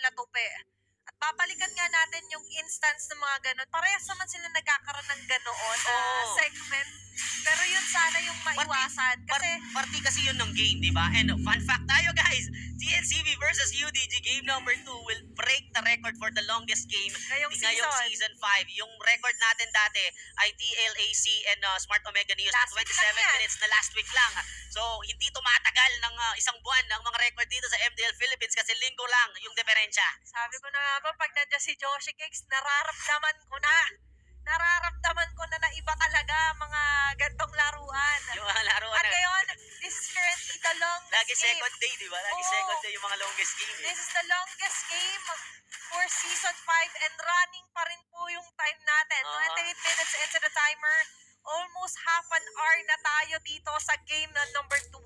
nila tupe. At babalikan nga natin yung instance ng mga ganon. Parehas naman sila nagkakaroon ng ganoon na Oo. segment. Pero yun sana yung maiwasan. Kasi, Party kasi yun ng game, di ba? And fun fact tayo, guys, TNCV versus UDG game number 2 will break the record for the longest game ngayong ngayong season. season 5. Yung record natin dati ay TLAC and Smart Omega News na Last week 27 lang yan. minutes na last week lang. So, hindi tumatagal ng isang buwan ng mga record dito sa MDL Philippines kasi linggo lang yung diferensya. Sabi ko na nga ba, pag nandiyan si Joshi Cakes, nararamdaman ko na. Nararamdaman ko na iba talaga mga gantong laruan. Yung mga laruan At na ngayon, this is currently the longest lagi game. second day, di ba? Lagi Oo. second day yung mga longest game. This is the longest game for season 5 and running pa rin po yung time natin. 28 minutes into the timer. Almost half an hour na tayo dito sa game na number 2.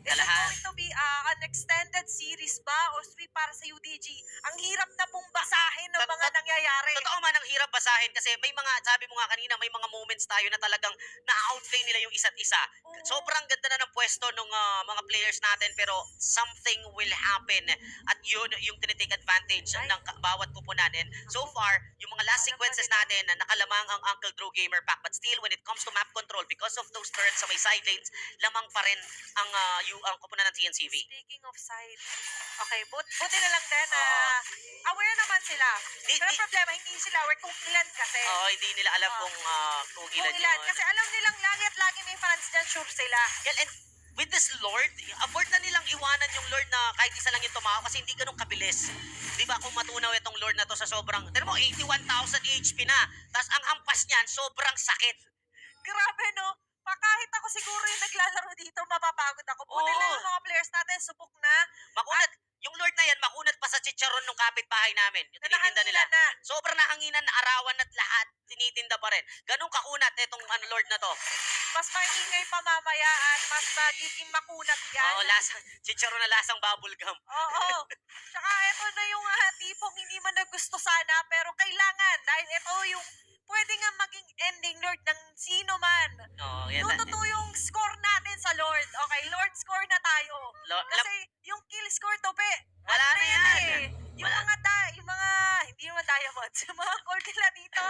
Is it Kalahat. going to be an extended series ba o sweep para sa UDG? Ang hirap na pong basahin ng mga nangyayari. Totoo man ang hirap basahin kasi may mga, sabi mo nga kanina, may mga moments tayo na talagang na-outplay nila yung isa't isa. Oo. Sobrang ganda na ng pwesto ng mga players natin pero something will happen at yun yung tinitake advantage Ay. ng bawat kupunan. And so far, yung mga last Alam sequences pa rin. natin na nakalamang ang Uncle Drew Gamer Pack but still when it comes to map control because of those turrets sa may side lanes, lamang pa rin ang kupunan ng TNCV. Speaking of side, okay, buti na lang din na Oo. aware naman sila. Pero Di- problema, hindi sila aware kung ilan kasi. Oo, hindi nila alam Oo. kung ilan Kung ilan. yun. Kasi alam nilang lagi at lagi may fans dyan, sure sila. Yeah, and with this Lord, afford na nilang iwanan yung Lord na kahit isa lang yung tumawa kasi hindi ganun kabilis. Di ba kung matunaw itong Lord na to sa sobrang, tignan mo, 81,000 HP na. Tapos ang hampas niyan, sobrang sakit. Grabe no, pa kahit ako siguro yung naglalaro dito, mapapagod ako. Buti Oo. lang yung mga players natin, subok na. Makunat, yung Lord na yan, makunat pa sa chicharon ng kapitbahay namin. Yung tinitinda nila. Nanahanginan na. Sobrang nahanginan na arawan at lahat, tinitinda pa rin. Ganun kakunat itong Lord na to. Mas maingay pa mamaya at mas magiging makunat yan. Oo, chicharon na lasang bubblegum. Oo. Tsaka ito na yung tipong hindi man na gusto sana pero kailangan dahil ito yung pwede nga maging ending Lord ng sino man. Oo, yan. Yung totoo yung score natin sa Lord. Okay, Lord score na tayo. Kasi yung kill score to, Wala na yan. Yung Wala. yung mga, hindi naman diamonds, yung mga gold nila dito,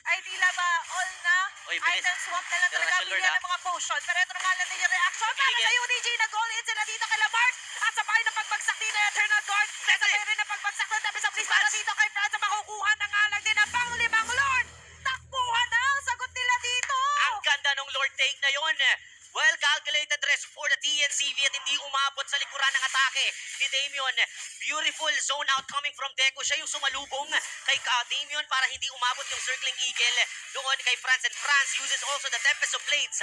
ay tila ba all na, Oy, bilis. item swap na lang Pero talaga, nasa Lord, bilhin ng mga potion. Pero ito naman natin yung reaction para Bigyan. sa UDG na goal in sila dito kay Lamar. At sabay na pagbagsak dito yung Eternal Guard. Sabay rin na pagbagsak ng tapos sa please para dito kay Franz na makukuha ng alag din ang panglimang Lord. Takbuhan na ang sagot nila dito. Ang ganda ng Lord take na yon. Well calculated rest for the TNCV at hindi umabot sa likuran ng atake ni Damion. Beautiful zone out coming from Deco. Siya yung sumalubong kay Damion para hindi umabot yung circling eagle doon kay Franz. And Franz uses also the Tempest of Blades.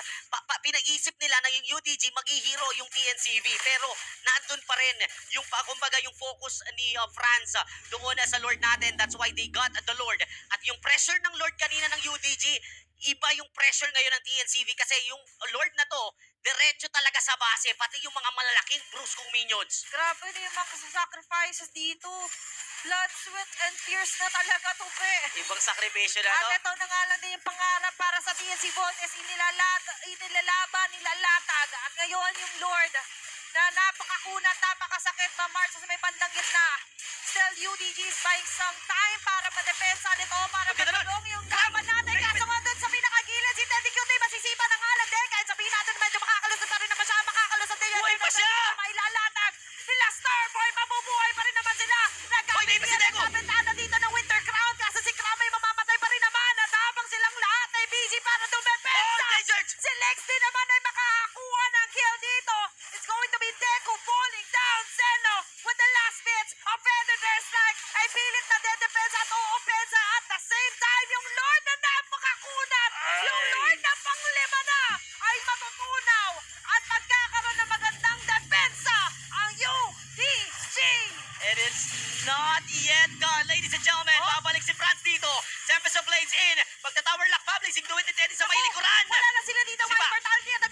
Pinaisip nila na yung UDG maghihiro yung TNCV pero nandun pa rin yung kumbaga yung focus ni Franz doon sa Lord natin. That's why they got the Lord. At yung pressure ng Lord kanina ng UDG, iba yung pressure ngayon ng TNCV kasi yung Lord na to, diretso talaga sa base, pati yung mga malalaking bruskong minions. Grabe na yung mga sacrifices dito. Blood, sweat, and tears na talaga to, Ibang sakripisyo na At to. ito na nga lang din yung pangarap para sa TNC Voltes, inilalaban, nilalatag. At ngayon yung Lord na napakakunat, napakasakit, ma-march sa may bandang gitna. Still, UDG is buying some time para madepensa nito, para Maganda nun. matulong yung laban natin. Kaso nga dun sa pinakagilid, si Teddy QT masisipa ng alam din. Kahit sabihin natin medyo makakalusot pa rin naman siya, makakalusot din yan. Buhay pa siya! Mailalatag nila Starboy, mabubuhay pa rin naman sila. Hoy, may Nagkakita Deco! ng kapitana dito ng Winter Crown. Kaso si Crown may mamamatay pa rin naman. At habang silang lahat ay busy para dumepensa. Oh, desert! Si Lex din naman ay makakakuha ng kill dito. It's going to be Deco falling down. Zeno with the last bits of Feather Strike ay pilit na dedepensa at o-opensa. At the same time, yung Lord na napakakunat, yung Lord na panglima na ay matutunaw at magkakaroon ng magandang depensa ang UDG. And it's not yet done, ladies and gentlemen. Babalik si Franz dito. Tempest of Blades in. Pagka-tower lock, Pablo, do it ni Teddy sa may likuran. Wala na sila dito. Siba. May mortality at the